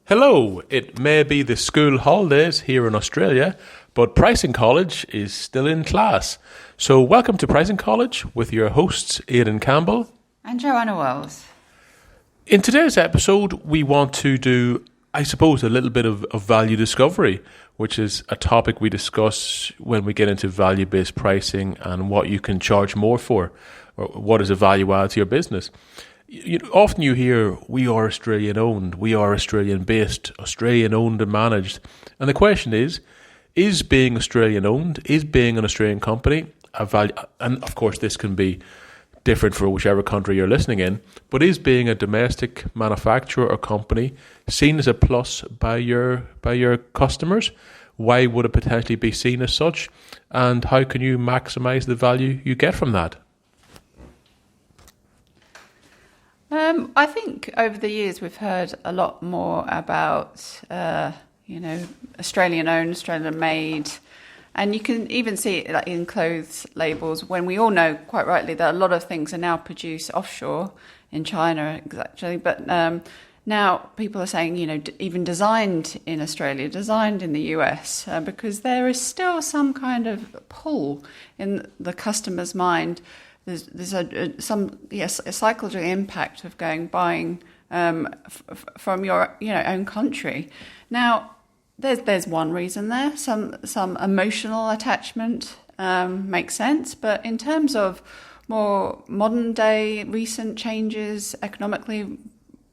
Hello, it may be the school holidays here in Australia, but Pricing College is still in class. So welcome to Pricing College with your hosts Aidan Campbell and Joanna Wells. In today's episode, we want to do, I suppose, a little bit of value discovery, which is a topic we discuss when we get into value-based pricing and what you can charge more for, or what is a value add to your business. Often you hear, we are Australian owned, we are Australian based, Australian owned and managed. And the question is being Australian owned, is being an Australian company a value? And of course this can be different for whichever country you're listening in, but is being a domestic manufacturer or company seen as a plus by your customers? Why would it potentially be seen as such? And how can you maximise the value you get from that? I think over the years we've heard a lot more about, Australian-owned, Australian-made, and you can even see it like in clothes labels when we all know quite rightly that a lot of things are now produced offshore in China, exactly. But now people are saying, even designed in Australia, designed in the US, because there is still some kind of pull in the customer's mind. There's a psychological impact of buying from your own country. Now, there's one reason there. Some emotional attachment makes sense, but in terms of more modern day recent changes economically,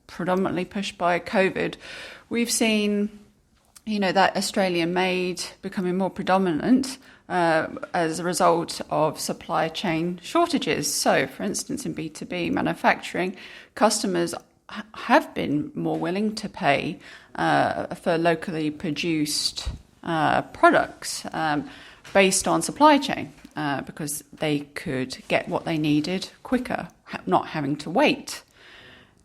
predominantly pushed by COVID, we've seen that Australian made becoming more predominant. As a result of supply chain shortages. So, for instance, in B2B manufacturing, customers have been more willing to pay for locally produced products based on supply chain because they could get what they needed quicker, not having to wait.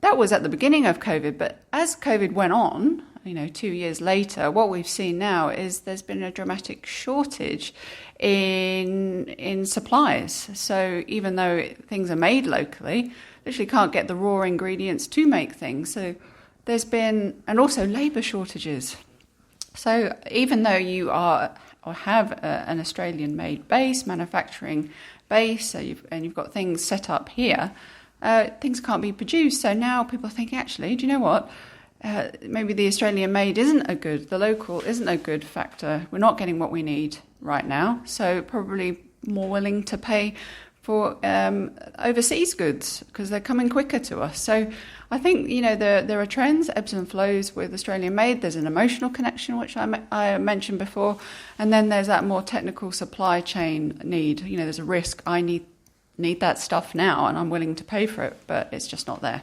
That was at the beginning of COVID, but as COVID went on, 2 years later, what we've seen now is there's been a dramatic shortage in supplies. So even though things are made locally, literally can't get the raw ingredients to make things. So there's been, and also labour shortages. So even though you are or have an Australian-made base, manufacturing base, so you've got things set up here, things can't be produced. So now people are thinking, actually, do you know what? Maybe the Australian made the local isn't a good factor. We're not getting what we need right now. So probably more willing to pay for overseas goods because they're coming quicker to us. So I think, there are trends, ebbs and flows with Australian made. There's an emotional connection, which I mentioned before. And then there's that more technical supply chain need. There's a risk. I need that stuff now and I'm willing to pay for it, but it's just not there.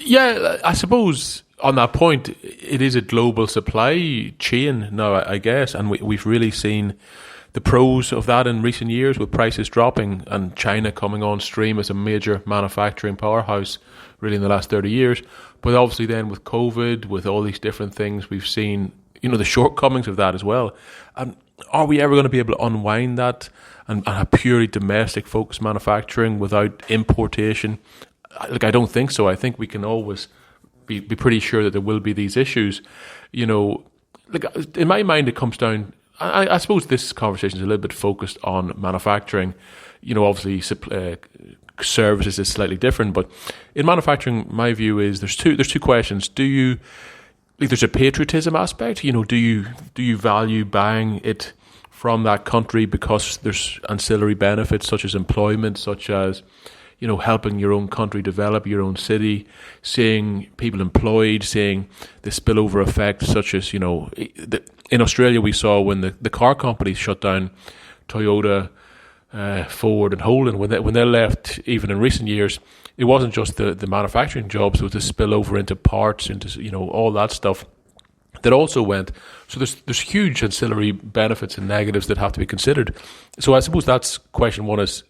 Yeah, I suppose on that point, it is a global supply chain now, I guess, and we've really seen the pros of that in recent years with prices dropping and China coming on stream as a major manufacturing powerhouse really in the last 30 years. But obviously then with COVID, with all these different things, we've seen, the shortcomings of that as well. And are we ever going to be able to unwind that and have purely domestic focused manufacturing without importation? I don't think so. I think we can always be pretty sure that there will be these issues. In my mind, it comes down. I suppose this conversation is a little bit focused on manufacturing. Obviously, services is slightly different, but in manufacturing, my view is there's two questions. There's a patriotism aspect. Do you value buying it from that country because there's ancillary benefits such as employment, such as helping your own country develop, your own city, seeing people employed, seeing the spillover effect, such as, in Australia we saw when the car companies shut down, Toyota, Ford and Holden, when they left, even in recent years, it wasn't just the manufacturing jobs, it was the spillover into parts, into, all that stuff that also went. So there's huge ancillary benefits and negatives that have to be considered. So I suppose that's question one is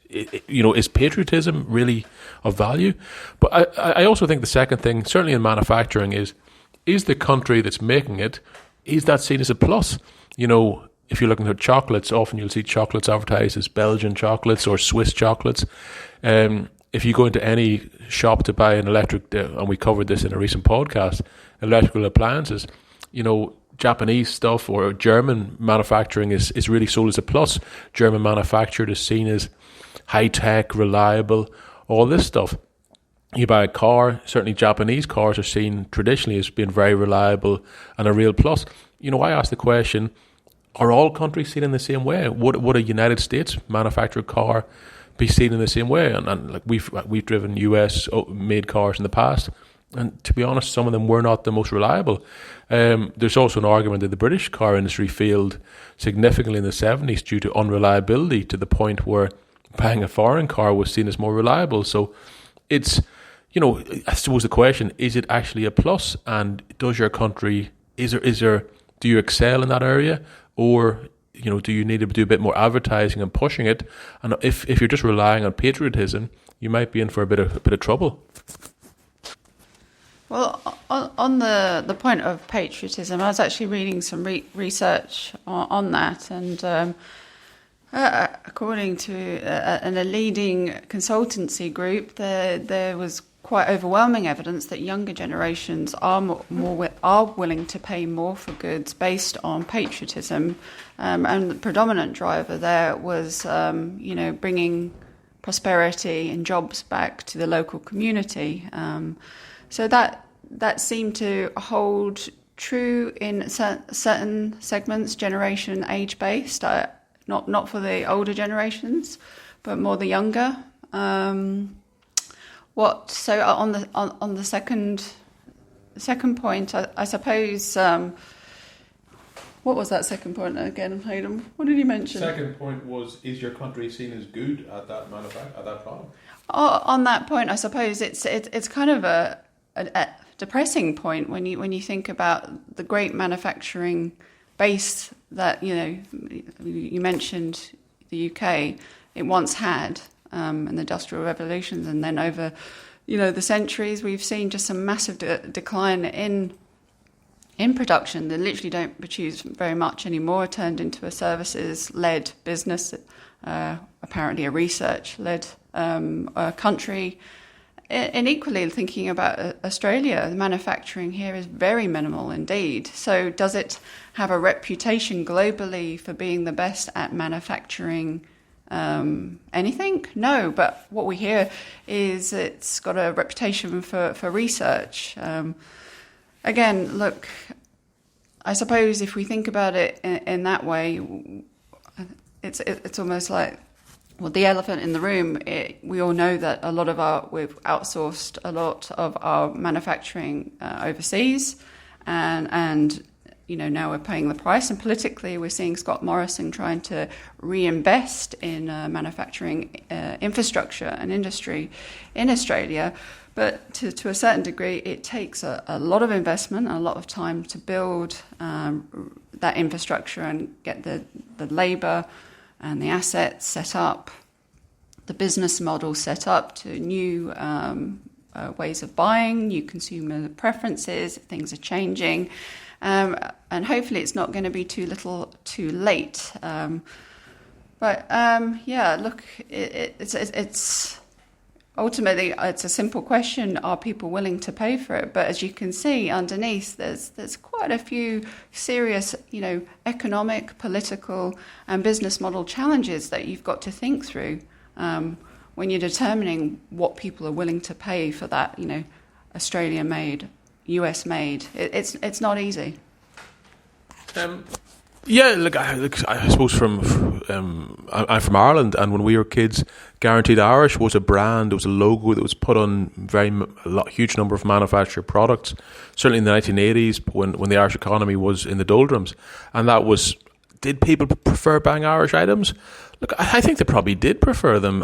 patriotism really of value? But I also think the second thing, certainly in manufacturing, is the country that's making it, is that seen as a plus? If you're looking at chocolates, often you'll see chocolates advertised as Belgian chocolates or Swiss chocolates. if you go into any shop to buy an electric, and we covered this in a recent podcast, electrical appliances, Japanese stuff or German manufacturing is really sold as a plus. German manufactured is seen as high-tech, reliable, all this stuff. You buy a car, certainly Japanese cars are seen traditionally as being very reliable and a real plus. I asked the question, are all countries seen in the same way? Would a United States manufactured car be seen in the same way? And like we've driven US made cars in the past, and to be honest, some of them were not the most reliable. There's also an argument that the British car industry failed significantly in the 70s due to unreliability, to the point where buying a foreign car was seen as more reliable. So it's, I suppose the question, is it actually a plus? And does your country, do you excel in that area? Or, do you need to do a bit more advertising and pushing it? And if you're just relying on patriotism, you might be in for a bit of trouble. Well, on the point of patriotism, I was actually reading some research on that, and according to a leading consultancy group, there was quite overwhelming evidence that younger generations are willing to pay more for goods based on patriotism, and the predominant driver there was bringing prosperity and jobs back to the local community. So that seemed to hold true in certain segments, generation age-based, not for the older generations, but more the younger. So on the second point, I suppose. What was that second point again, Hayden? What did you mention? Second point was: is your country seen as good at that product? On that point, I suppose it's kind of a depressing point when you think about the great manufacturing base that you mentioned the UK it once had in the Industrial Revolutions, and then over the centuries we've seen just a massive decline in production. They literally don't produce very much anymore. Turned into a services-led business, apparently a research-led country. And equally, thinking about Australia, the manufacturing here is very minimal indeed. So does it have a reputation globally for being the best at manufacturing anything? No, but what we hear is it's got a reputation for research. Again, look, I suppose if we think about it in that way, it's almost like, well, the elephant in the room, we all know that we've outsourced a lot of our manufacturing overseas, and now we're paying the price. And politically, we're seeing Scott Morrison trying to reinvest in manufacturing infrastructure and industry in Australia. But to a certain degree, it takes a lot of investment and a lot of time to build that infrastructure and get the labour and the assets set up, the business model set up to new ways of buying, new consumer preferences. Things are changing, and hopefully it's not going to be too little too late. Look, it's ultimately it's a simple question: are people willing to pay for it? But as you can see underneath, there's quite a few serious, economic, political, and business model challenges that you've got to think through when you're determining what people are willing to pay for that, Australian-made, US-made. It's not easy. I suppose I'm from Ireland, and when we were kids, Guaranteed Irish was a brand, it was a logo that was put on huge number of manufactured products, certainly in the 1980s when the Irish economy was in the doldrums. And that was, did people prefer buying Irish items? Look, I think they probably did prefer them.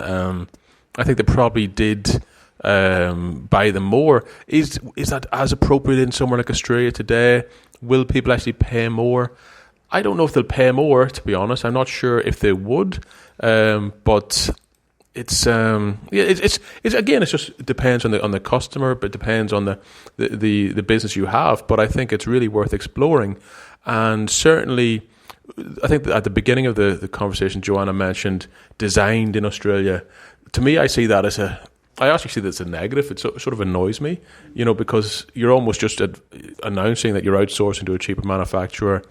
I think they probably did buy them more. Is that as appropriate in somewhere like Australia today? Will people actually pay more? I don't know if they'll pay more, to be honest. I'm not sure if they would, but it just depends on the customer, but it depends on the business you have. But I think it's really worth exploring, and certainly, I think that at the beginning of the conversation, Joanna mentioned designed in Australia. To me, I see that as I actually see that as a negative. It sort of annoys me, because you're almost just announcing that you're outsourcing to a cheaper manufacturer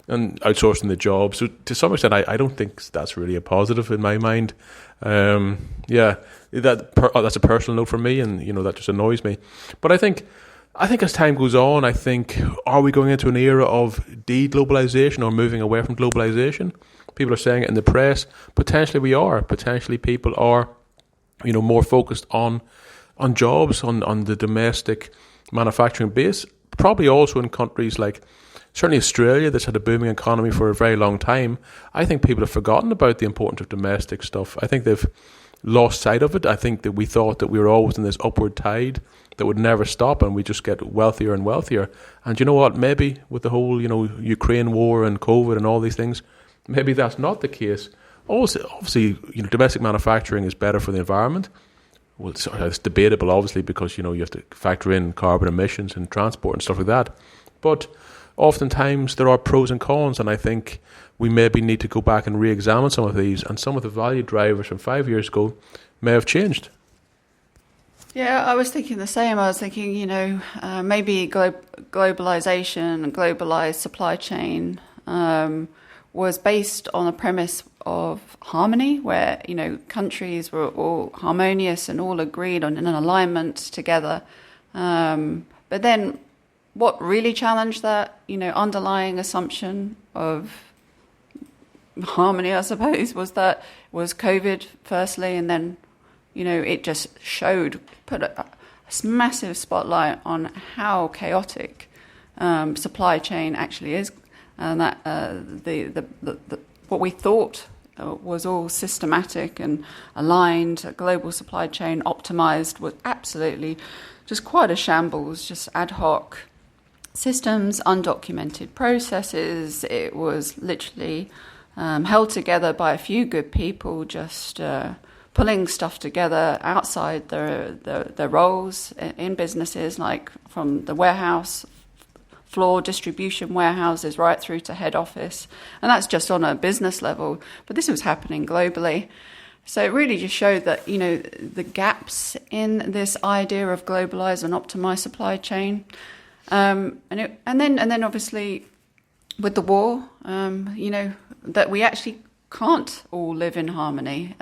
and outsourcing the job. So to some extent, I don't think that's really a positive in my mind. That's a personal note for me, and that just annoys me. But I think as time goes on, are we going into an era of de-globalization or moving away from globalization? People are saying it in the press. Potentially we are. Potentially people are, more focused on jobs, on the domestic manufacturing base. Probably also in countries like certainly Australia, that's had a booming economy for a very long time. I think people have forgotten about the importance of domestic stuff. I think they've lost sight of it. I think that we thought that we were always in this upward tide that would never stop, and we just get wealthier and wealthier. And you know what? Maybe with the whole, Ukraine war and COVID and all these things, maybe that's not the case. Also, obviously, domestic manufacturing is better for the environment. Well, it's debatable, obviously, because you have to factor in carbon emissions and transport and stuff like that. But oftentimes there are pros and cons, and I think we maybe need to go back and re-examine some of these, and some of the value drivers from 5 years ago may have changed. Yeah, I was thinking the same. I was thinking, maybe globalization and globalized supply chain was based on a premise of harmony, where countries were all harmonious and all agreed on an alignment together. But then, what really challenged that, underlying assumption of harmony, I suppose, was COVID firstly, and then, it just put a massive spotlight on how chaotic supply chain actually is, and that what we thought was all systematic and aligned, a global supply chain optimized, was absolutely just quite a shambles, just ad hoc systems, undocumented processes. It was literally held together by a few good people, just pulling stuff together outside their roles in businesses, like from the warehouse floor, distribution warehouses, right through to head office. And that's just on a business level. But this was happening globally. So it really just showed that, the gaps in this idea of globalized and optimized supply chain. And then obviously with the war, that we actually can't all live in harmony,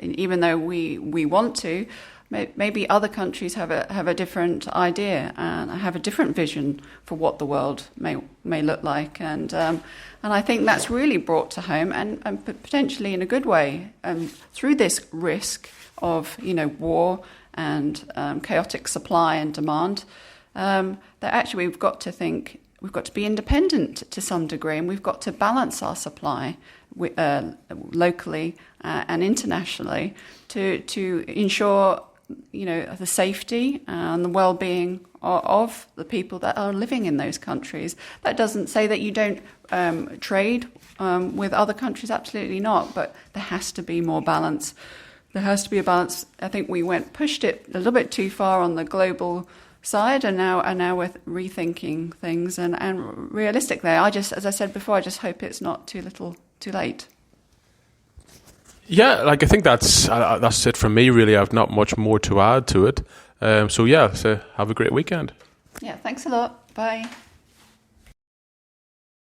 even though we want to. Maybe other countries have a different idea and have a different vision for what the world may look like, and I think that's really brought to home, and potentially in a good way, through this risk of war and chaotic supply and demand. That actually we've got to be independent to some degree, and we've got to balance our supply locally and internationally to ensure the safety and the well-being of the people that are living in those countries. That doesn't say that you don't trade with other countries, absolutely not, but there has to be more balance. There has to be a balance. I think we pushed it a little bit too far on the global side, and now we're rethinking things, and realistically, as I said before, I just hope it's not too little too late. Yeah, I think that's it from me, really. I've not much more to add to it. So have a great weekend. Yeah, thanks a lot. Bye.